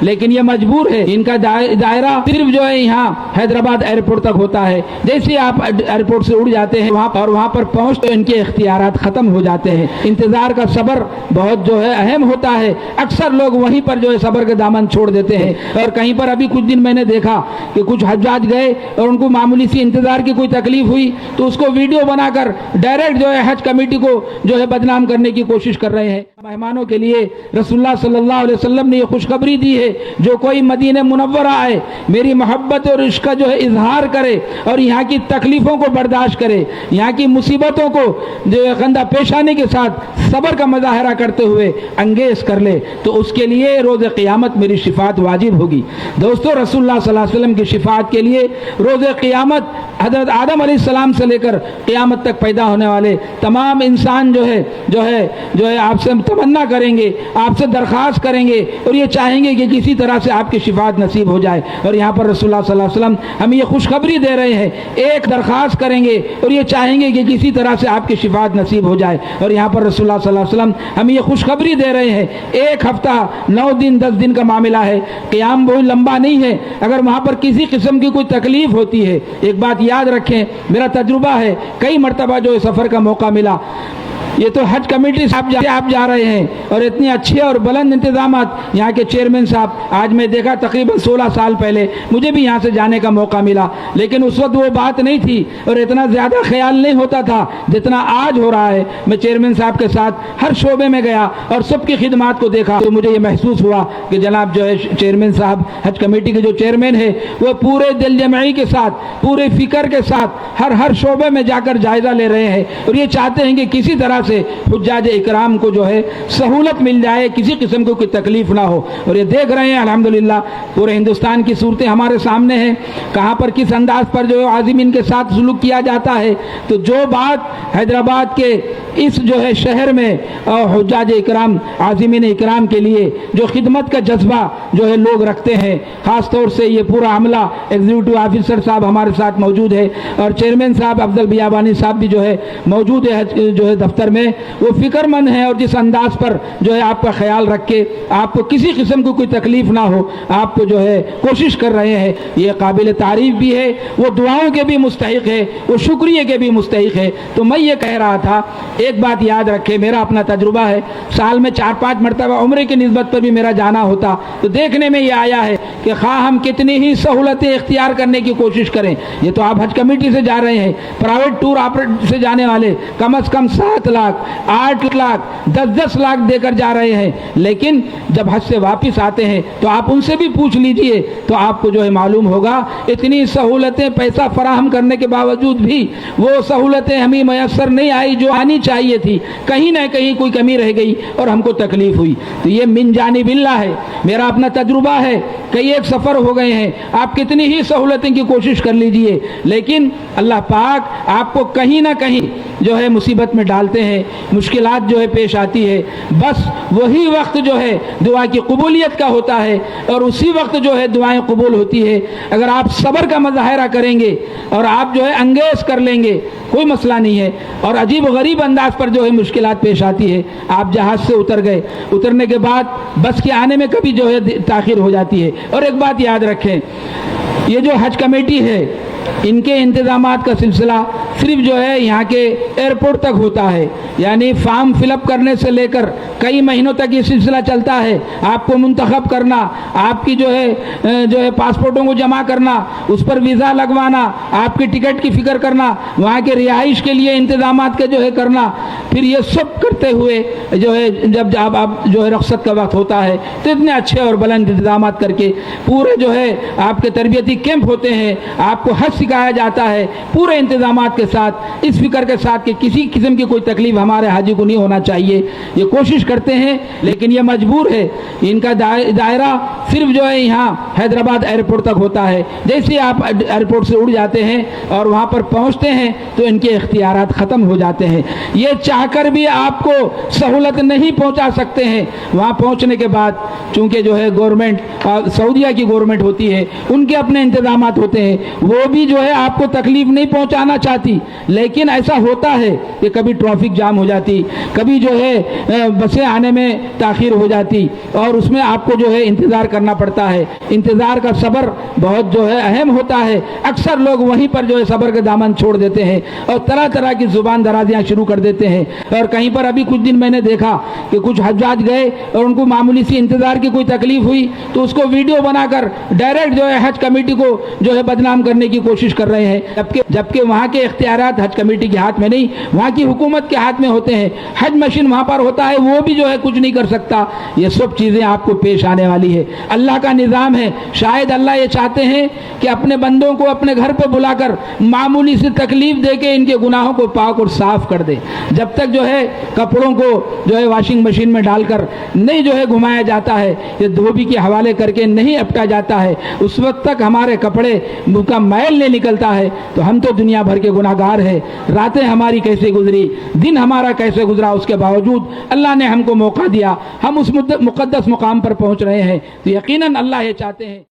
لیکن یہ مجبور ہے, ان کا دائرہ صرف جو ہے یہاں حیدرآباد ایئرپورٹ تک ہوتا ہے. جیسے آپ ایئرپورٹ سے اڑ جاتے ہیں وہاں پر پہنچ تو ان کے اختیارات ختم ہو جاتے ہیں. انتظار کا صبر بہت جو ہے اہم ہوتا ہے. اکثر لوگ وہیں پر جو ہے صبر کے دامن چھوڑ دیتے ہیں. اور کہیں پر ابھی کچھ دن میں نے دیکھا کہ کچھ حجاج گئے اور ان کو معمولی سی انتظار کی کوئی تکلیف ہوئی تو اس کو ویڈیو بنا کر ڈائریکٹ جو ہے حج کمیٹی کو جو ہے بدنام کرنے کی کوشش کر رہے ہیں. مہمانوں کے لیے رسول اللہ صلی اللہ علیہ وسلم نے یہ خوشخبری دی ہے, جو کوئی مدینہ منورہ آئے میری محبت اور عشق کا جو ہے اظہار کرے اور یہاں کی تکلیفوں کو برداشت کرے, یہاں کی مصیبتوں کو جو ہے خندہ پیشانی کے ساتھ صبر کا مظاہرہ کرتے ہوئے انگیز کر لے تو اس کے لیے روز قیامت میری شفاعت واجب ہوگی. دوستو, رسول اللہ صلی اللہ علیہ وسلم کی شفاعت کے لیے روز قیامت حضرت آدم علیہ السلام سے لے کر قیامت تک پیدا ہونے والے تمام انسان جو ہے آپ سے تمنا کریں گے, آپ سے درخواست کریں گے اور یہ چاہیں گے کہ کسی طرح سے آپ کی شفاعت نصیب ہو جائے. اور یہاں پر رسول اللہ صلی اللہ علیہ وسلم ہمیں یہ خوشخبری دے رہے ہیں, ایک درخواست کریں گے اور یہ چاہیں گے کہ کسی طرح سے آپ کی شفاعت نصیب ہو جائے. اور یہاں پر رسول اللہ صلی اللہ علیہ وسلم ہمیں یہ خوشخبری دے رہے ہیں, ایک ہفتہ 9 دن 10 دن کا معاملہ ہے, قیام بہت لمبا نہیں ہے. اگر وہاں پر کسی قسم کی کوئی تکلیف ہوتی ہے, ایک بات یاد رکھیں, میرا تجربہ ہے, کئی مرتبہ جو سفر کا موقع ملا, یہ تو حج کمیٹی صاحب آپ جا رہے ہیں اور اتنے اچھے اور بلند انتظامات یہاں کے چیئرمین صاحب, آج میں دیکھا تقریباً 16 سال پہلے مجھے بھی یہاں سے جانے کا موقع ملا, لیکن اس وقت وہ بات نہیں تھی اور اتنا زیادہ خیال نہیں ہوتا تھا جتنا آج ہو رہا ہے. میں چیئرمین صاحب کے ساتھ ہر شعبے میں گیا اور سب کی خدمات کو دیکھا تو مجھے یہ محسوس ہوا کہ جناب جو ہے چیئرمین صاحب حج کمیٹی کے جو چیئرمین ہے وہ پورے دل جمعی کے ساتھ, پورے فکر کے ساتھ ہر شعبے میں جا کر جائزہ لے رہے ہیں اور یہ چاہتے ہیں کہ کسی طرح سے حجاج اکرام کو جو ہے سہولت مل جائے, کسی قسم کو کوئی تکلیف نہ ہو. اور یہ دیکھ رہے ہیں الحمدللہ پورے ہندوستان کی صورتیں ہمارے سامنے ہیں, کہاں پر کس انداز پر جو عازمین کے ساتھ سلوک کیا جاتا ہے. تو جو بات حیدرآباد کے اس جو ہے شہر میں حجاج اکرام عازمین اکرام کے لیے جو خدمت کا جذبہ جو ہے لوگ رکھتے ہیں, خاص طور سے یہ پورا عملہ ایگزیکٹو آفیسر صاحب ہمارے ساتھ موجود ہے اور چیئرمین صاحب افضل بیابانی صاحب بھی جو ہے موجود ہے جو ہے دفتر میں, وہ فکر مند ہیں اور جس انداز پر جو ہے آپ کا خیال رکھ کے آپ کو کسی قسم کو کوئی تکلیف نہ ہو آپ کو جو ہے کوشش کر رہے ہیں, یہ قابل تعریف بھی ہے, وہ دعاؤں کے بھی مستحق ہے, وہ شکریہ کے بھی مستحق ہے. تو میں یہ کہہ رہا تھا, ایک بات یاد رکھے, میرا اپنا تجربہ ہے, سال میں 4-5 مرتبہ عمرے کی نسبت پر بھی میرا جانا ہوتا تو دیکھنے میں یہ آیا ہے کہ خواہ ہم کتنی ہی سہولتیں اختیار کرنے کی کوشش کریں, یہ تو آپ حج کمیٹی سے جا رہے ہیں, پرائیویٹ ٹور آپریٹر سے جانے والے کم از کم 7 لاکھ 8 لاکھ 10 لاکھ دے کر جا رہے ہیں, لیکن جب حج سے واپس آتے ہیں تو آپ ان سے بھی پوچھ لیجئے تو آپ کو جو ہے معلوم ہوگا اتنی سہولتیں پیسہ فراہم کرنے کے باوجود بھی وہ سہولتیں ہمیں میسر نہیں آئی جو آنی چاہیے تھی, کہیں نہ کہیں کوئی کمی رہ گئی اور ہم کو تکلیف ہوئی. تو یہ من جانب اللہ ہے, میرا اپنا تجربہ ہے, کئی ایک سفر ہو گئے ہیں, آپ کتنی ہی سہولتیں کی کوشش کر لیجئے لیکن اللہ پاک آپ کو کہیں نہ کہیں جو ہے مصیبت میں ڈالتے ہیں, مشکلات جو ہے پیش آتی ہے. بس وہی وقت جو ہے دعا کی قبولیت کا ہوتا ہے اور اسی وقت جو ہے دعائیں قبول ہوتی ہے. اگر آپ صبر کا مظاہرہ کریں گے اور آپ جو ہے انگیز کر لیں گے کوئی مسئلہ نہیں ہے. اور عجیب و غریب انداز پر جو ہے مشکلات پیش آتی ہے, آپ جہاز سے اتر گئے, اترنے کے بعد بس کے آنے میں کبھی جو ہے تاخیر ہو جاتی ہے. اور ایک بات یاد رکھیں, یہ جو حج کمیٹی ہے ان کے انتظامات کا سلسلہ صرف جو ہے یہاں کے ایئرپورٹ تک ہوتا ہے, یعنی فارم فل اپ کرنے سے لے کر کئی مہینوں تک یہ سلسلہ چلتا ہے. آپ کو منتخب کرنا, آپ کی جو ہے پاسپورٹوں کو جمع کرنا, اس پر ویزا لگوانا, آپ کی ٹکٹ کی فکر کرنا, وہاں کے رہائش کے لیے انتظامات کے جو ہے کرنا, پھر یہ سب کرتے ہوئے جو ہے جب آپ جو ہے رخصت کا وقت ہوتا ہے تو اتنے اچھے اور بلند انتظامات کر کے پورے جو ہے آپ کے تربیتی کیمپ ہوتے ہیں, آپ کو حج سکھایا جاتا ہے پورے انتظامات کے ساتھ, اس فکر کے ساتھ کہ کسی قسم کی کوئی تکلیف ہمارے حاجی کو نہیں ہونا چاہیے. یہ کوشش کرتے ہیں لیکن یہ مجبور ہے, ان کا دائرہ صرف جو ہے یہاں حیدرآباد ایئرپورٹ تک ہوتا ہے. جیسے آپ ایئرپورٹ سے اڑ جاتے ہیں اور وہاں پر پہنچتے ہیں تو ان کے اختیارات ختم ہو جاتے ہیں. یہ چاہ کر بھی آپ کو سہولت نہیں پہنچا سکتے ہیں. وہاں پہنچنے کے بعد چونکہ جو ہے گورنمنٹ سعودیہ کی گورنمنٹ ہوتی ہے, ان کے اپنے انتظامات ہوتے ہیں, وہ بھی جو ہے آپ کو تکلیف نہیں پہنچانا چاہتی, لیکن ایسا ہوتا ہے کہ کبھی ٹریفک جام ہو جاتی, کبھی جو ہے بسیں سے آنے میں تاخیر ہو جاتی اور اس میں آپ کو جو ہے انتظار کرنا پڑتا ہے. انتظار کا صبر بہت جو ہے اہم ہوتا ہے. اکثر لوگ وہیں پر جو ہے صبر کا دامن چھوڑ دیتے ہیں اور طرح طرح کی زبان درازیاں شروع کر دیتے ہیں. اور کہیں پر ابھی کچھ دن میں نے دیکھا کہ کچھ حجاج گئے اور ان کو معمولی سی انتظار کی کوئی تکلیف ہوئی تو اس کو ویڈیو بنا کر ڈائریکٹ جو ہے حج کمیٹی کو جو ہے بدنام کرنے کی کوشش کر رہے ہیں, جبکہ وہاں کے اختیارات حج کمیٹی کے ہاتھ میں نہیں, وہاں کی حکومت کے ہاتھ میں ہوتے ہیں. حج مشین وہاں پر ہوتا ہے, وہ بھی جو ہے کچھ نہیں کر سکتا. یہ سب چیزیں آپ کو پیش آنے والی ہے. اللہ کا نظام ہے. شاید اللہ یہ چاہتے ہیں کہ اپنے بندوں کو اپنے گھر پہ بلا کر معمولی سی تکلیف دے کے ان کے گناہوں کو پاک اور صاف کر دے. جب تک جو ہے کپڑوں کو جو ہے واشنگ مشین میں ڈال کر نہیں جو ہے گھمایا جاتا ہے, یہ دھوبی کے حوالے کر کے نہیں اپٹا جاتا ہے, اس وقت تک ہمارے کپڑے کا میل نہیں نکلتا ہے. تو ہم تو دنیا بھر کے گناہ گار ہیں. راتیں ہماری کیسے گزری, دن ہمارا کیسے گزرا, اس کے باوجود اللہ نے ہم کو موقع دیا, ہم اس مقدس مقام پر پہنچ رہے ہیں. تو یقیناً اللہ یہ چاہتے ہیں